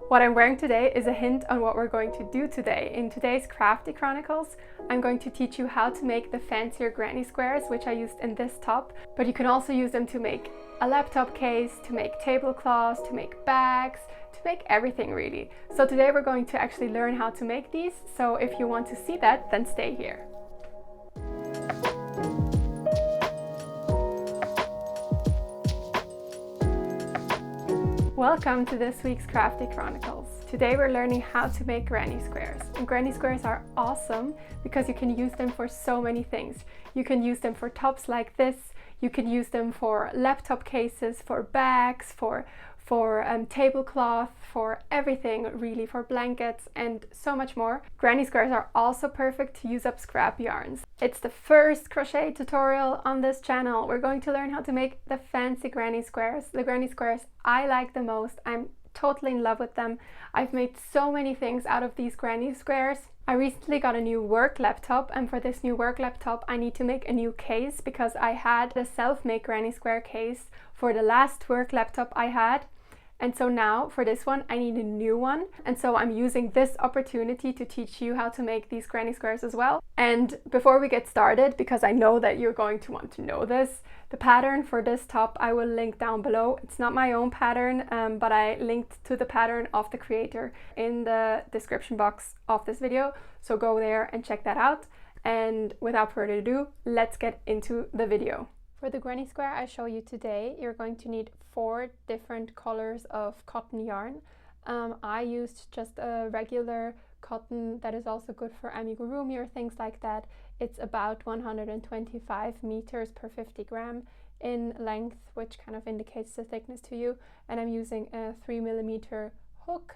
What I'm wearing today is a hint on what we're going to do today. In today's Crafty Chronicles, I'm going to teach you how to make the fancier granny squares, which I used in this top, but you can also use them to make a laptop case, to make tablecloths, to make bags, to make everything really. So today we're going to actually learn how to make these, so if you want to see that, then stay here. Welcome to this week's Crafty Chronicles. Today we're learning how to make granny squares. And granny squares are awesome because you can use them for so many things. You can use them for tops like this, you can use them for laptop cases, for bags, for tablecloth, for everything really, for blankets and so much more. Granny squares are also perfect to use up scrap yarns. It's the first crochet tutorial on this channel. We're going to learn how to make the fancy granny squares, the granny squares I like the most. I'm totally in love with them. I've made so many things out of these granny squares. I recently got a new work laptop, and for this new work laptop I need to make a new case because I had a self-made granny square case for the last work laptop I had. And so now for this one I need a new one, and so I'm using this opportunity to teach you how to make these granny squares as well. And before we get started, because I know that you're going to want to know this, the pattern for this top I will link down below. It's not my own pattern, but I linked to the pattern of the creator in the description box of this video, so go there and check that out. And without further ado, let's get into the video. For the granny square I show you today, you're going to need 4 different colors of cotton yarn. I used just a regular cotton that is also good for amigurumi or things like that. It's about 125 meters per 50 gram in length, which kind of indicates the thickness to you. And I'm using a 3mm hook,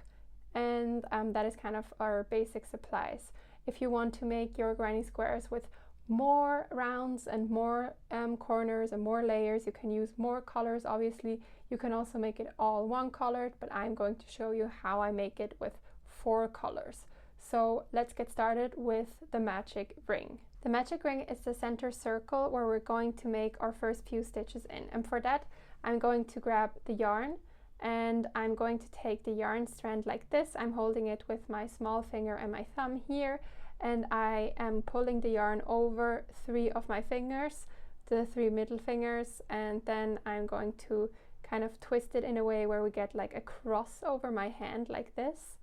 and that is kind of our basic supplies. If you want to make your granny squares with more rounds and more corners and more layers, you can use more colors. Obviously you can also make it all one colored, but I'm going to show you how I make it with 4 colors. So let's get started with the magic ring. The magic ring is the center circle where we're going to make our first few stitches in, and for that I'm going to grab the yarn and I'm going to take the yarn strand like this. I'm holding it with my small finger and my thumb here, and I am pulling the yarn over 3 of my fingers, the 3 middle fingers, and then I'm going to kind of twist it in a way where we get like a cross over my hand like this.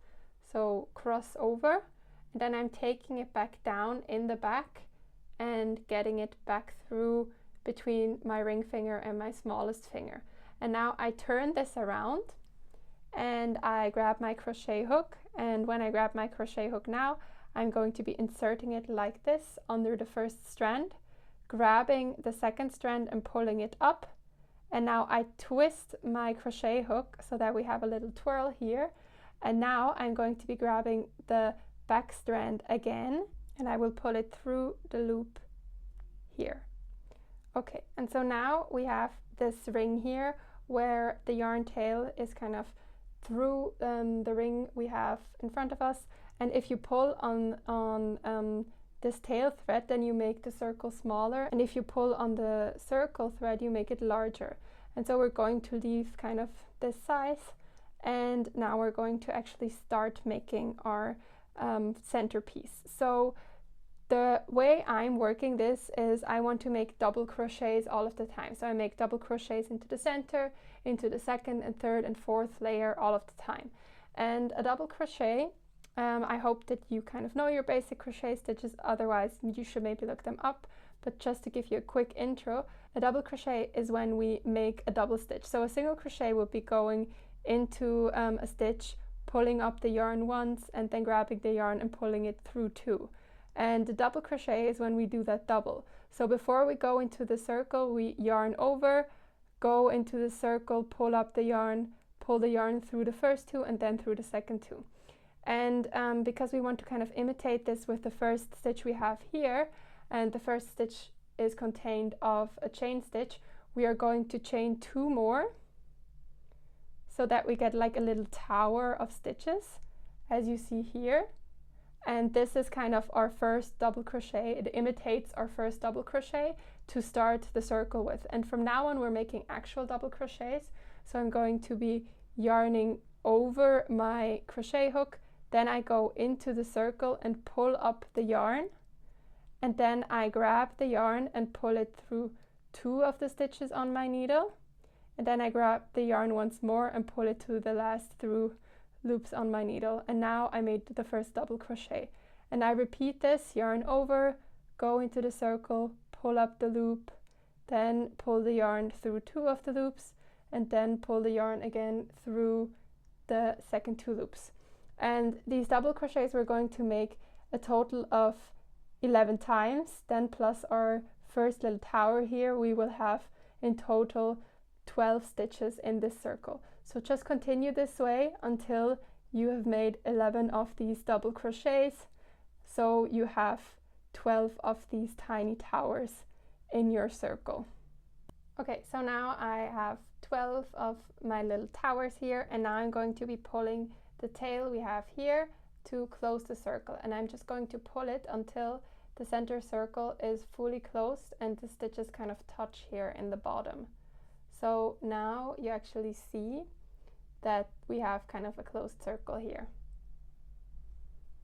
So cross over, and then I'm taking it back down in the back and getting it back through between my ring finger and my smallest finger. And now I turn this around and I grab my crochet hook, and when I grab my crochet hook now, I'm going to be inserting it like this under the first strand, grabbing the second strand and pulling it up. And now I twist my crochet hook so that we have a little twirl here. And now I'm going to be grabbing the back strand again, and I will pull it through the loop here. Okay, and so now we have this ring here where the yarn tail is kind of through the ring we have in front of us. And if you pull on this tail thread, then you make the circle smaller, and if you pull on the circle thread, you make it larger. And so we're going to leave kind of this size, and now we're going to actually start making our centerpiece. So the way I'm working this is I want to make double crochets all of the time. So I make double crochets into the center, into the second and third and fourth layer all of the time. And a double crochet, I hope that you kind of know your basic crochet stitches, otherwise you should maybe look them up. But just to give you a quick intro, a double crochet is when we make a double stitch. So a single crochet would be going into a stitch, pulling up the yarn once, and then grabbing the yarn and pulling it through 2. And the double crochet is when we do that double. So before we go into the circle, we yarn over, go into the circle, pull up the yarn, pull the yarn through the first 2 and then through the second 2. And because we want to kind of imitate this with the first stitch we have here, and the first stitch is contained of a chain stitch, we are going to chain 2 more so that we get like a little tower of stitches, as you see here. And this is kind of our first double crochet. It imitates our first double crochet to start the circle with. And from now on we're making actual double crochets. So I'm going to be yarning over my crochet hook, then I go into the circle and pull up the yarn, and then I grab the yarn and pull it through 2 of the stitches on my needle, and then I grab the yarn once more and pull it to the last through loops on my needle, and now I made the first double crochet. And I repeat this, yarn over, go into the circle, pull up the loop, then pull the yarn through 2 of the loops, and then pull the yarn again through the second 2 loops. And these double crochets we're going to make a total of 11 times, then plus our first little tower here, we will have in total 12 stitches in this circle. So just continue this way until you have made 11 of these double crochets, so you have 12 of these tiny towers in your circle. Okay, so now I have 12 of my little towers here, and now I'm going to be pulling the tail we have here to close the circle, and I'm just going to pull it until the center circle is fully closed and the stitches kind of touch here in the bottom. So now you actually see that we have kind of a closed circle here.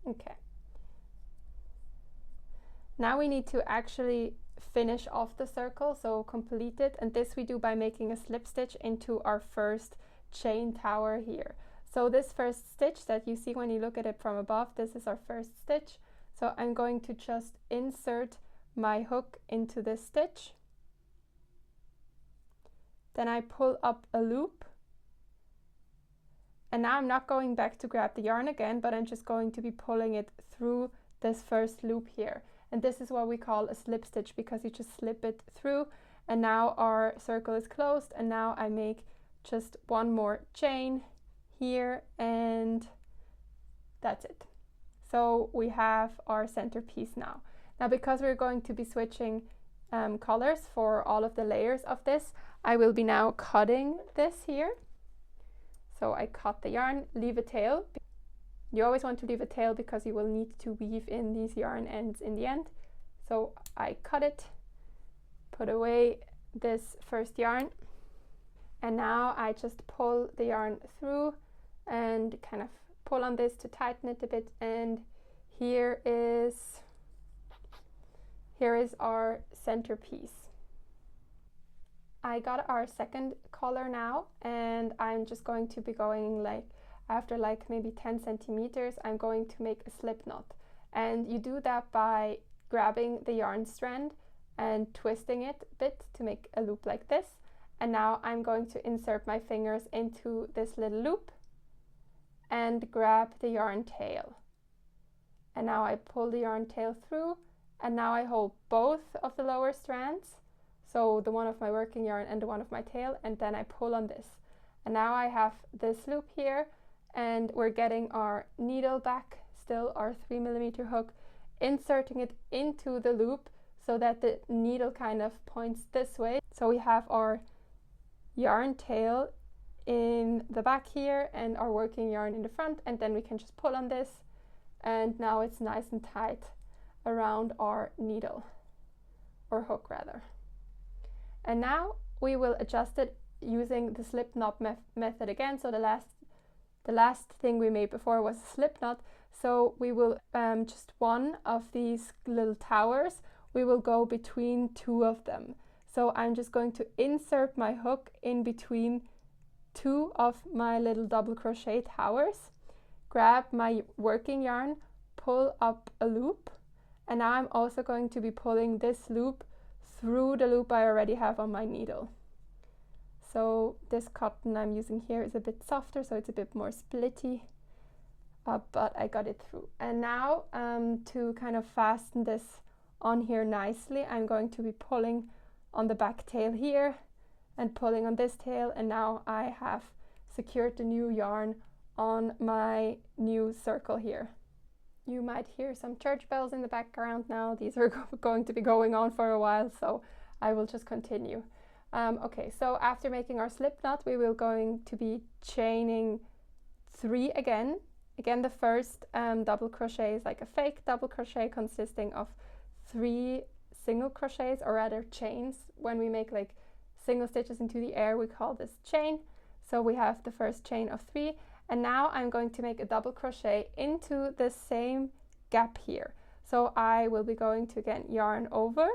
Okay. Now we need to actually finish off the circle, so complete it, and this we do by making a slip stitch into our first chain tower here. So this first stitch that you see when you look at it from above, this is our first stitch. So I'm going to just insert my hook into this stitch. Then I pull up a loop. And now I'm not going back to grab the yarn again, but I'm just going to be pulling it through this first loop here. And this is what we call a slip stitch, because you just slip it through, and now our circle is closed, and now I make just one more chain here, and that's it. So we have our centerpiece now. Now, because we're going to be switching colors for all of the layers of this, I will be now cutting this here. So I cut the yarn, leave a tail. You always want to leave a tail because you will need to weave in these yarn ends in the end. So I cut it, put away this first yarn, and now I just pull the yarn through and kind of pull on this to tighten it a bit, and here is our centerpiece. I got our second color now, and I'm just going to be going after maybe 10 centimeters, I'm going to make a slip knot. And you do that by grabbing the yarn strand and twisting it a bit to make a loop like this. And now I'm going to insert my fingers into this little loop and grab the yarn tail. And now I pull the yarn tail through, and now I hold both of the lower strands, so the one of my working yarn and the one of my tail, and then I pull on this. And now I have this loop here, and we're getting our needle back, still our 3mm hook, inserting it into the loop so that the needle kind of points this way. So we have our yarn tail in the back here and our working yarn in the front, and then we can just pull on this, and now it's nice and tight around our needle, or hook rather. And now we will adjust it using the slip knot method again. So the last thing we made before was a slip knot, so we will just one of these little towers, we will go between 2 of them. So I'm just going to insert my hook in between 2 of my little double crochet towers, grab my working yarn, pull up a loop, and now I'm also going to be pulling this loop through the loop I already have on my needle. So this cotton I'm using here is a bit softer, so it's a bit more splitty, but I got it through. And now to kind of fasten this on here nicely, I'm going to be pulling on the back tail here and pulling on this tail, and now I have secured the new yarn on my new circle here. You might hear some church bells in the background now. These are going to be going on for a while, so I will just continue. Okay, so after making our slip knot, we will going to be chaining 3 again. Again, the first double crochet is like a fake double crochet consisting of 3 single crochets, or rather chains. When we make single stitches into the air, we call this chain. So we have the first chain of 3, And now I'm going to make a double crochet into the same gap here. So I will be going to, again, yarn over,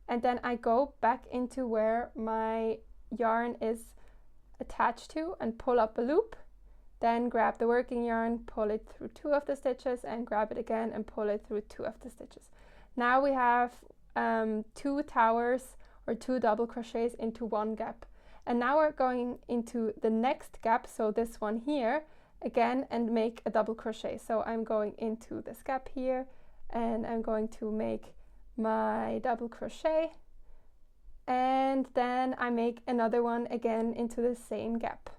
and then I go back into where my yarn is attached to and pull up a loop, then grab the working yarn, pull it through 2 of the stitches, and grab it again and pull it through 2 of the stitches. Now we have 2 towers or 2 double crochets into 1 gap. And now we're going into the next gap, so this one here, again, and make a double crochet. So I'm going into this gap here, and I'm going to make my double crochet, and then I make another one again into the same gap.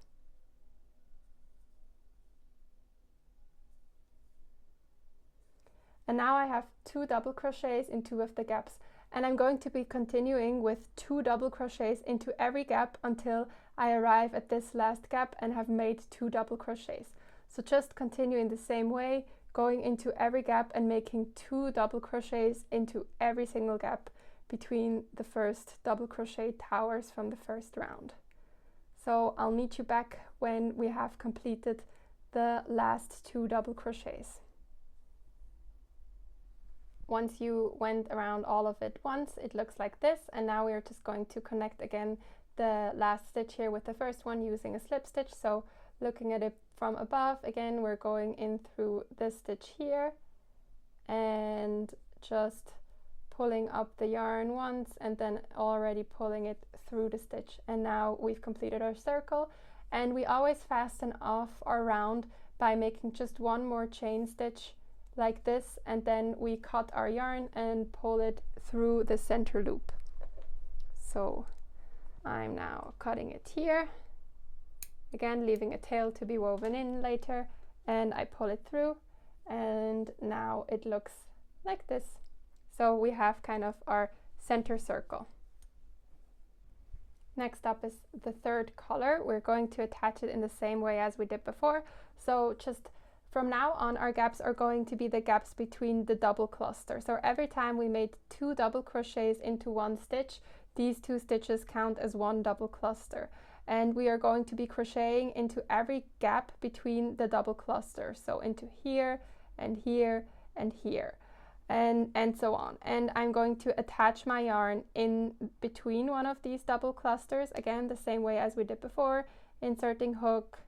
And now I have 2 double crochets in 2 of the gaps, and I'm going to be continuing with 2 double crochets into every gap until I arrive at this last gap and have made 2 double crochets. So just continue in the same way, going into every gap and making 2 double crochets into every single gap between the first double crochet towers from the first round. So I'll meet you back when we have completed the last 2 double crochets. Once you went around all of it once, it looks like this, and now we're just going to connect again the last stitch here with the first one using a slip stitch. So looking at it from above, again, we're going in through this stitch here and just pulling up the yarn once and then already pulling it through the stitch. And now we've completed our circle, and we always fasten off our round by making just 1 more chain stitch like this, and then we cut our yarn and pull it through the center loop. So I'm now cutting it here, again leaving a tail to be woven in later, and I pull it through, and now it looks like this. So we have kind of our center circle. Next up is the third color. We're going to attach it in the same way as we did before. So just from now on, our gaps are going to be the gaps between the double cluster. So every time we made 2 double crochets into 1 stitch, these 2 stitches count as 1 double cluster. And we are going to be crocheting into every gap between the double cluster. So into here and here and here, and so on. And I'm going to attach my yarn in between one of these double clusters, again the same way as we did before, inserting hook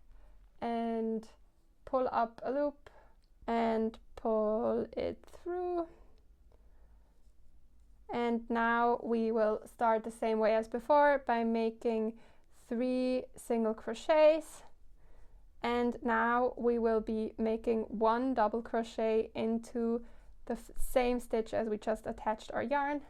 and pull up a loop and pull it through. And now we will start the same way as before by making 3 single crochets, and now we will be making 1 double crochet into the same stitch as we just attached our yarn.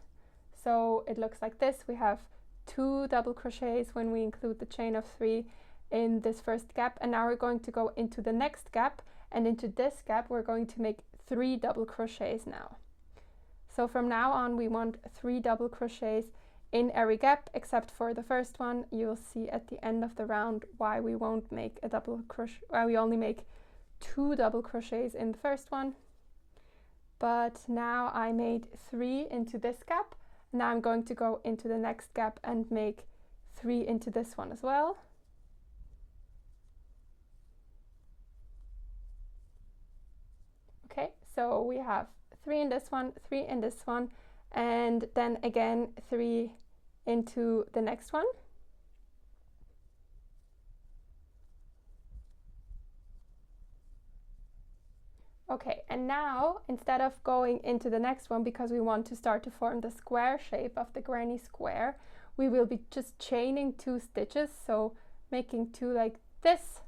So it looks like this. We have 2 double crochets when we include the chain of 3 in this first gap, and now we're going to go into the next gap, and into this gap we're going to make 3 double crochets now. So from now on we want 3 double crochets in every gap except for the first one. You'll see at the end of the round why we won't make a double crochet, why we only make 2 double crochets in the first one. But now I made 3 into this gap. Now I'm going to go into the next gap and make 3 into this one as well. Okay, so we have 3 in this one, 3 in this one, and then again 3 into the next one. Okay, and now instead of going into the next one, because we want to start to form the square shape of the granny square, we will be just chaining 2 stitches, so making 2 like this,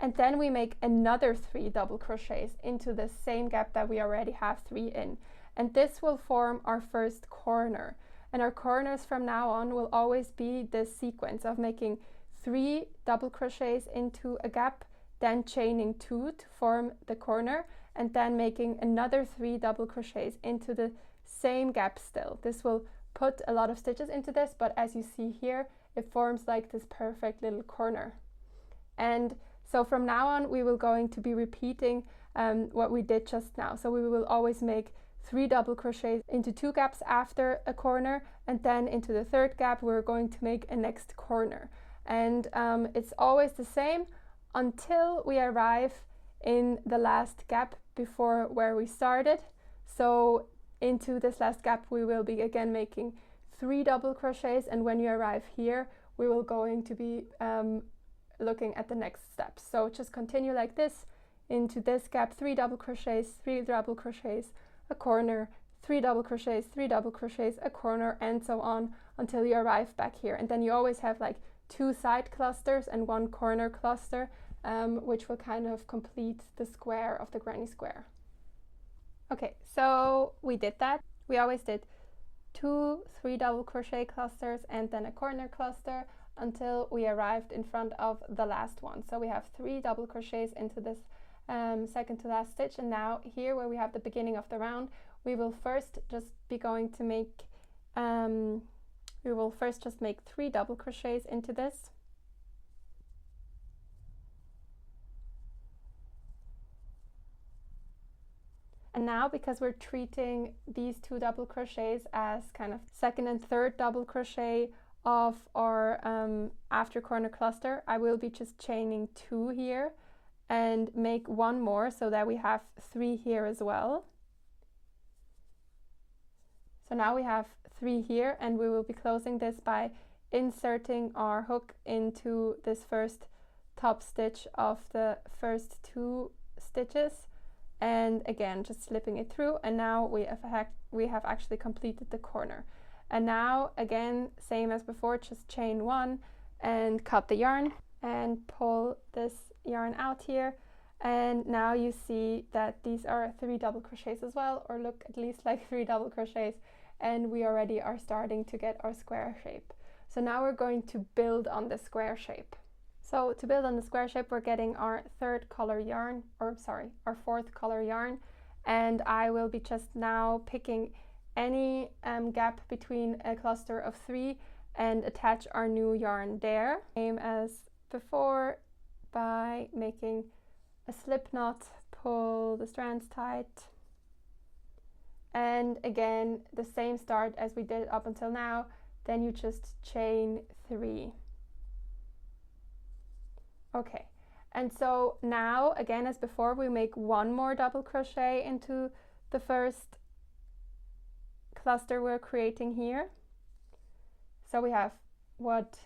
and then we make another 3 double crochets into the same gap that we already have 3 in. And this will form our first corner. And our corners from now on will always be this sequence of making 3 double crochets into a gap, then chaining 2 to form the corner, and then making another 3 double crochets into the same gap still. This will put a lot of stitches into this, but as you see here, it forms like this perfect little corner. And so from now on, we will going to be repeating what we did just now. So we will always make 3 double crochets into 2 gaps after a corner, and then into the third gap, we're going to make a next corner. And it's always the same, until we arrive in the last gap before where we started. So into this last gap we will be again making 3 double crochets, and when you arrive here we will going to be looking at the next steps. So just continue like this into this gap, 3 double crochets, 3 double crochets, a corner, 3 double crochets, 3 double crochets, a corner, and so on until you arrive back here. And then you always have like 2 side clusters and 1 corner cluster, which will kind of complete the square of the granny square. Okay, so we did that. We always did 2 3 double crochet clusters and then a corner cluster until we arrived in front of the last one. So we have 3 double crochets into this second to last stitch, and now here where we have the beginning of the round, we will first just be going to make we will first just make 3 double crochets into this. And now, because we're treating these 2 double crochets as kind of second and third double crochet of our after corner cluster, I will be just chaining 2 here and make 1 more so that we have 3 here as well. So now we have 3 here, and we will be closing this by inserting our hook into this first top stitch of the first 2 stitches, and again just slipping it through, and now we have actually completed the corner. And now again, same as before, just chain 1 and cut the yarn and pull this yarn out here, and now you see that these are 3 double crochets as well, or look at least like 3 double crochets, and we already are starting to get our square shape. So now we're going to build on the square shape. So to build on the square shape, we're getting our third color yarn, or sorry, our fourth color yarn, and I will be just now picking any gap between a cluster of 3 and attach our new yarn there. Same as before, by making a slip knot, pull the strands tight, and again the same start as we did up until now, then you just chain 3. Okay, and so now again as before, we make 1 more double crochet into the first cluster we're creating here. So we have what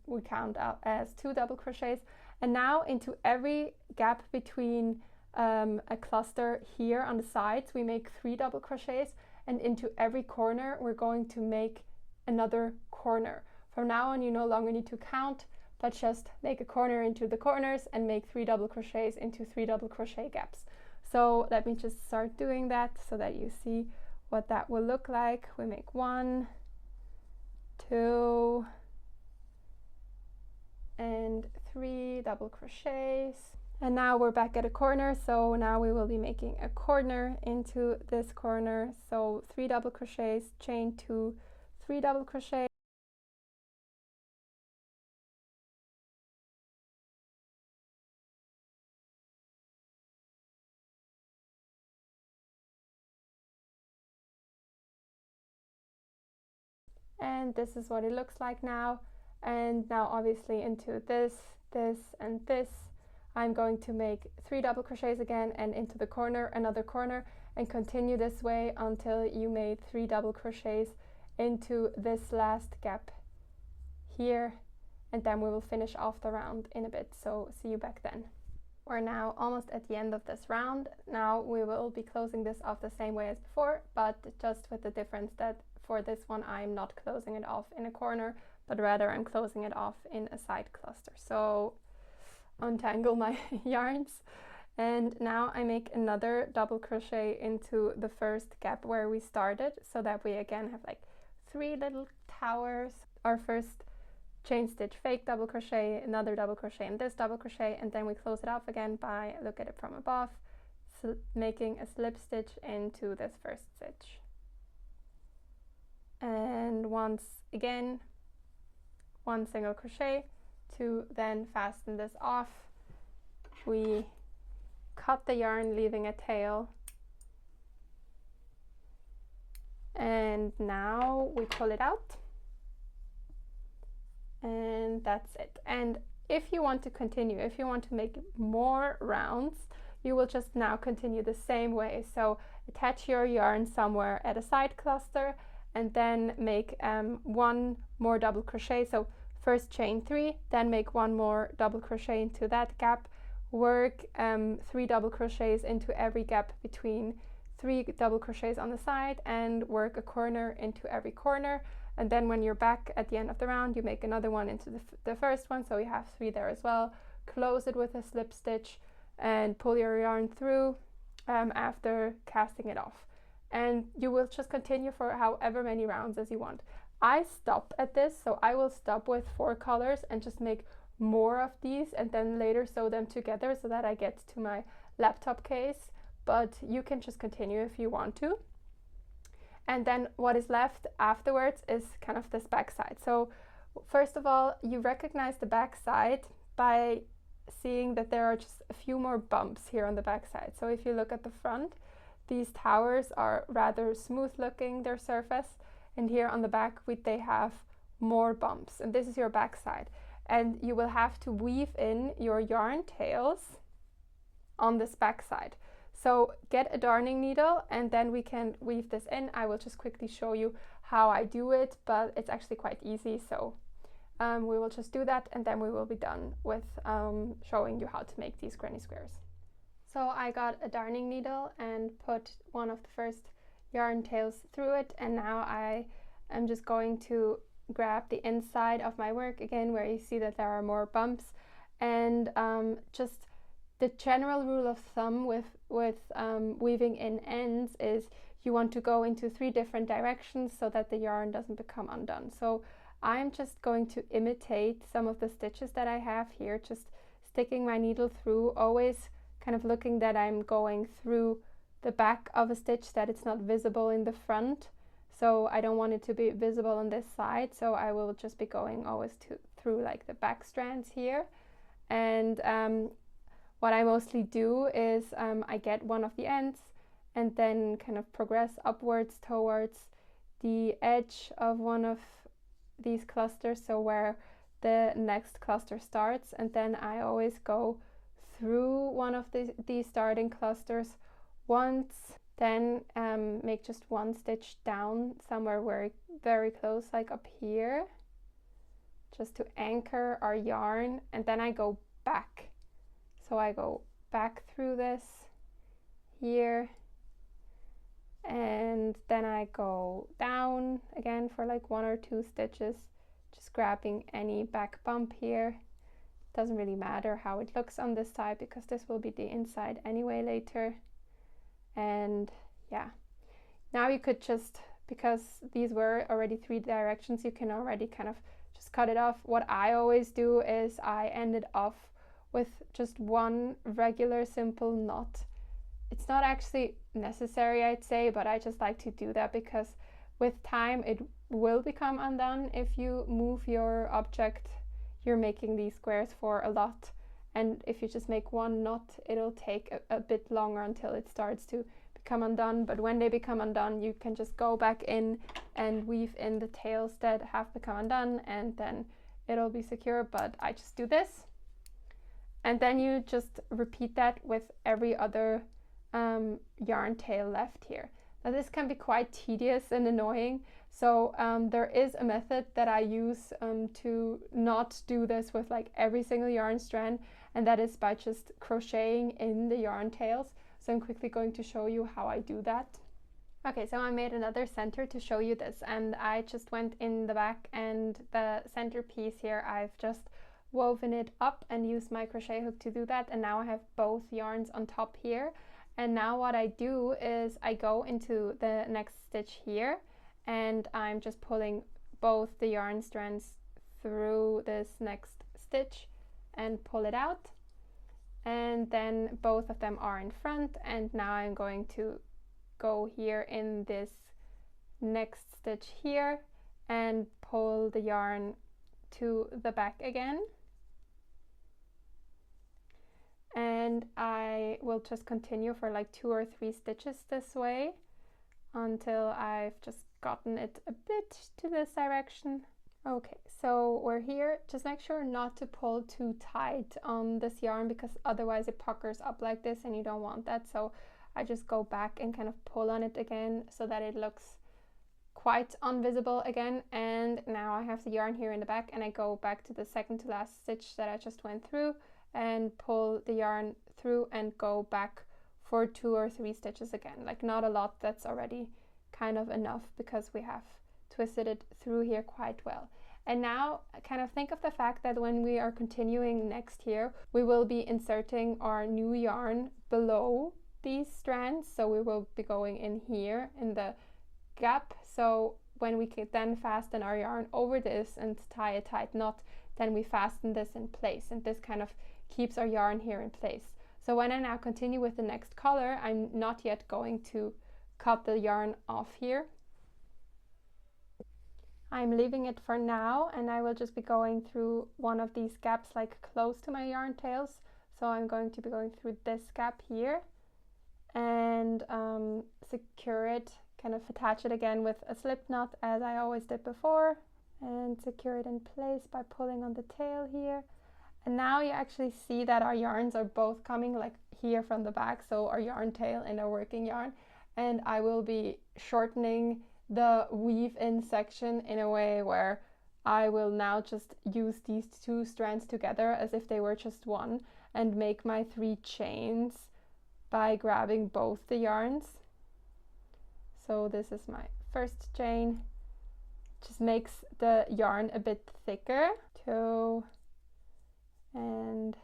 we count out as 2 double crochets, and now into every gap between a cluster here on the sides we make 3 double crochets, and into every corner we're going to make another corner. From now on you no longer need to count, but just make a corner into the corners and make 3 double crochets into 3 double crochet gaps. So let me just start doing that so that you see what that will look like. We make 1, 2, and 3 double crochets, and now we're back at a corner. So now we will be making a corner into this corner. So 3 double crochets, chain 2, 3 double crochets, and this is what it looks like now. And now obviously into this, and this, I'm going to make 3 double crochets again, and into the corner another corner, and continue this way until you made 3 double crochets into this last gap here, and then we will finish off the round in a bit. So see you back then. We're now almost at the end of this round. Now we will be closing this off the same way as before, but just with the difference that for this one I'm not closing it off in a corner, but rather I'm closing it off in a side cluster. So untangle my yarns, and now I make another double crochet into the first gap where we started, so that we again have like 3 little towers. Our first chain stitch, fake double crochet, another double crochet, and this double crochet, and then we close it off again by, look at it from above, so making a slip stitch into this first stitch. And once again 1 single crochet to then fasten this off. We cut the yarn, leaving a tail, and now we pull it out, and that's it. And if you want to continue, if you want to make more rounds, you will just now continue the same way. So attach your yarn somewhere at a side cluster and then make one more double crochet. So first chain 3, then make one more double crochet into that gap, work 3 double crochets into every gap between 3 double crochets on the side, and work a corner into every corner. And then when you're back at the end of the round, you make another one into the first one, so you have 3 there as well. Close it with a slip stitch and pull your yarn through after casting it off. And you will just continue for however many rounds as you want. I stop at this, so I will stop with 4 colors and just make more of these and then later sew them together so that I get to my laptop case. But you can just continue if you want to. And then what is left afterwards is kind of this back side. So first of all, you recognize the back side by seeing that there are just a few more bumps here on the back side. So if you look at the front, these towers are rather smooth looking, their surface, and here on the back they have more bumps, and this is your back side. And you will have to weave in your yarn tails on this back side. So get a darning needle and then we can weave this in. I will just quickly show you how I do it, but it's actually quite easy. So we will just do that and then we will be done with showing you how to make these granny squares. So I got a darning needle and put one of the first yarn tails through it, and now I am just going to grab the inside of my work again where you see that there are more bumps, and just the general rule of thumb with weaving in ends is you want to go into 3 different directions so that the yarn doesn't become undone. So I'm just going to imitate some of the stitches that I have here, just sticking my needle through, always kind of looking that I'm going through the back of a stitch, that it's not visible in the front. So I don't want it to be visible on this side, so I will just be going always through like the back strands here. And what I mostly do is I get one of the ends and then kind of progress upwards towards the edge of one of these clusters, so where the next cluster starts, and then I always go through one of these starting clusters once, then make just one stitch down somewhere very close, like up here, just to anchor our yarn, and then I go back. So I go back through this here, and then I go down again for like 1 or 2 stitches, just grabbing any back bump here. Doesn't really matter how it looks on this side because this will be the inside anyway later. And yeah, now you could just, because these were already 3 directions, you can already kind of just cut it off. What I always do is I end it off with just one regular simple knot. It's not actually necessary, I'd say, but I just like to do that because with time it will become undone if you move your object you're making these squares for a lot. And if you just make one knot, it'll take a bit longer until it starts to become undone. But when they become undone, you can just go back in and weave in the tails that have become undone, and then it'll be secure. But I just do this. And then you just repeat that with every other yarn tail left here. Now this can be quite tedious and annoying, so there is a method that I use to not do this with like every single yarn strand, and that is by just crocheting in the yarn tails. So I'm quickly going to show you how I do that. Okay, so I made another center to show you this, and I just went in the back, and the center piece here I've just woven it up and used my crochet hook to do that, and now I have both yarns on top here. And now what I do is I go into the next stitch here, and I'm just pulling both the yarn strands through this next stitch and pull it out, and then both of them are in front. And now I'm going to go here in this next stitch here and pull the yarn to the back again. And I will just continue for like 2 or 3 stitches this way until I've just gotten it a bit to this direction Okay, so we're here. Just make sure not to pull too tight on this yarn because otherwise it puckers up like this and you don't want that. So I just go back and kind of pull on it again so that it looks quite invisible again. And now I have the yarn here in the back and I go back to the second to last stitch that I just went through and pull the yarn through and go back for 2 or 3 stitches again. Like not a lot, that's already kind of enough because we have twisted it through here quite well. And now kind of think of the fact that when we are continuing next here, we will be inserting our new yarn below these strands. So we will be going in here in the gap. So when we can then fasten our yarn over this and tie a tight knot, then we fasten this in place, and this kind of keeps our yarn here in place. So when I now continue with the next color, I'm not yet going to cut the yarn off here. I'm leaving it for now, and I will just be going through one of these gaps like close to my yarn tails. So I'm going to be going through this gap here and secure it, kind of attach it again with a slip knot as I always did before, and secure it in place by pulling on the tail here. And now you actually see that our yarns are both coming like here from the back, so our yarn tail and our working yarn. And I will be shortening the weave in section in a way where I will now just use these 2 strands together as if they were just one and make my 3 chains by grabbing both the yarns. So this is my first chain, just makes the yarn a bit thicker. 2 and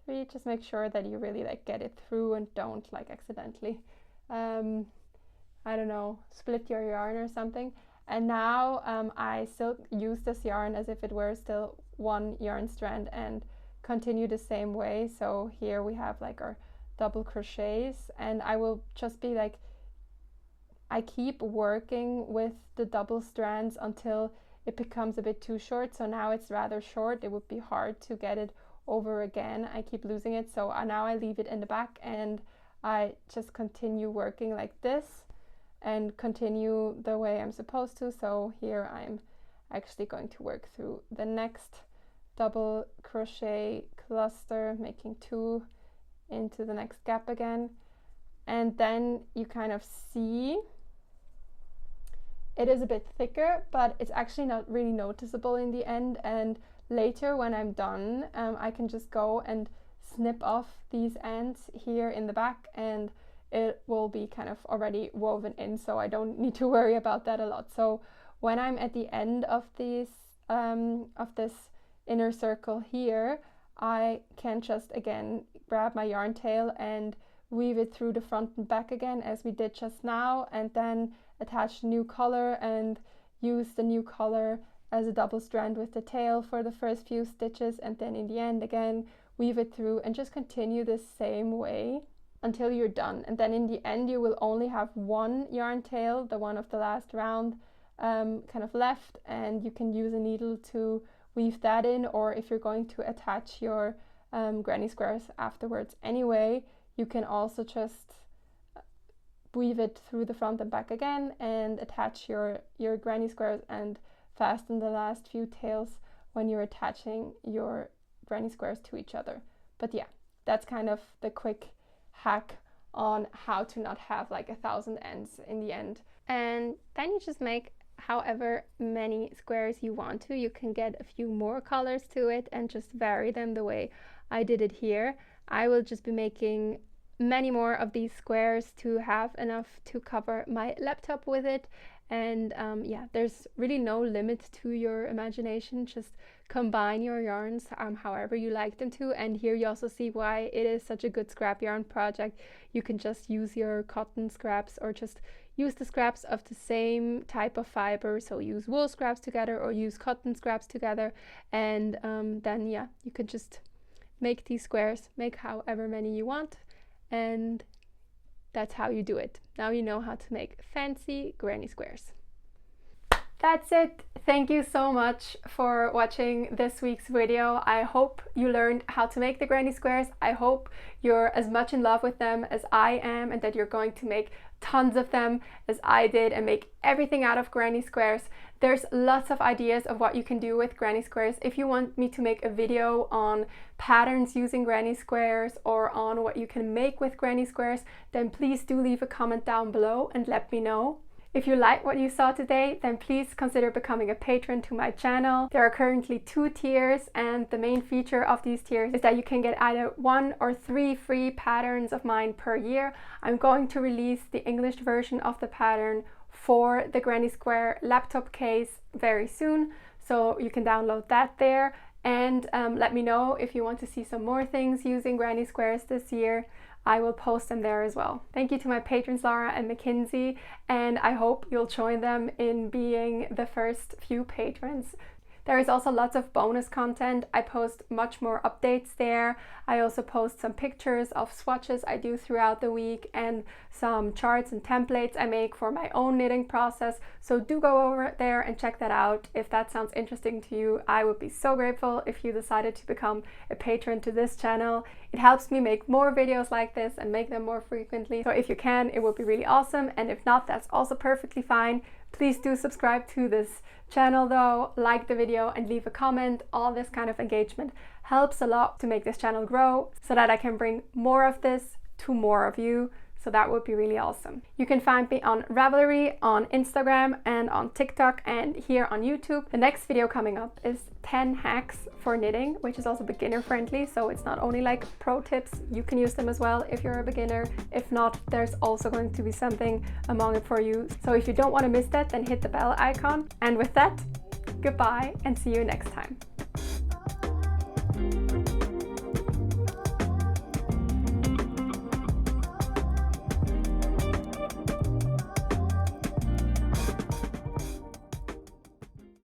3, just make sure that you really like get it through and don't like accidentally I don't know, split your yarn or something. And now I still use this yarn as if it were still one yarn strand and continue the same way. So here we have like our double crochets, and I will just be like, I keep working with the double strands until it becomes a bit too short. So now it's rather short. It would be hard to get it over again. I keep losing it. So now I leave it in the back and I just continue working like this and continue the way I'm supposed to. So here I'm actually going to work through the next double crochet cluster, making 2 into the next gap again. And then you kind of see it is a bit thicker, but it's actually not really noticeable in the end. And later when I'm done, I can just go and snip off these ends here in the back and it will be kind of already woven in, so I don't need to worry about that a lot. So when I'm at the end of this inner circle here, I can just again grab my yarn tail and weave it through the front and back again as we did just now, and then attach new color and use the new color as a double strand with the tail for the first few stitches, and then in the end again weave it through and just continue the same way until you're done. And then in the end you will only have one yarn tail, the one of the last round, kind of left, and you can use a needle to weave that in, or if you're going to attach your granny squares afterwards anyway, you can also just weave it through the front and back again and attach your granny squares and fasten the last few tails when you're attaching your granny squares to each other. But yeah, that's kind of the quick hack on how to not have like 1,000 ends in the end. And then you just make however many squares you want to. You can get a few more colors to it and just vary them the way I did it here. I will just be making many more of these squares to have enough to cover my laptop with it. And yeah, there's really no limit to your imagination. Just combine your yarns however you like them to. And here you also see why it is such a good scrap yarn project. You can just use your cotton scraps or just use the scraps of the same type of fiber. So use wool scraps together or use cotton scraps together. And then yeah, you can just make these squares, make however many you want. And that's how you do it. Now you know how to make fancy granny squares. That's it. Thank you so much for watching this week's video. I hope you learned how to make the granny squares. I hope you're as much in love with them as I am, and that you're going to make tons of them as I did and make everything out of granny squares. There's lots of ideas of what you can do with granny squares. If you want me to make a video on patterns using granny squares or on what you can make with granny squares, then please do leave a comment down below and let me know. If you like what you saw today, then please consider becoming a patron to my channel. There are currently 2 tiers, and the main feature of these tiers is that you can get either 1 or 3 free patterns of mine per year. I'm going to release the English version of the pattern for the granny square laptop case very soon, so you can download that there. And let me know if you want to see some more things using granny squares this year. I will post them there as well. Thank you to my patrons Laura and Mackenzie, and I hope you'll join them in being the first few patrons. There is also lots of bonus content. I post much more updates there. I also post some pictures of swatches I do throughout the week and some charts and templates I make for my own knitting process. So do go over there and check that out. If that sounds interesting to you, I would be so grateful if you decided to become a patron to this channel. It helps me make more videos like this and make them more frequently. So if you can, it would be really awesome. And if not, that's also perfectly fine. Please do subscribe to this channel though, like the video and leave a comment. All this kind of engagement helps a lot to make this channel grow so that I can bring more of this to more of you. So that would be really awesome. You can find me on Ravelry, on Instagram and on TikTok and here on YouTube. The next video coming up is 10 hacks for knitting, which is also beginner friendly. So it's not only like pro tips, you can use them as well if you're a beginner. If not, there's also going to be something among it for you. So if you don't want to miss that, then hit the bell icon. And with that, goodbye and see you next time.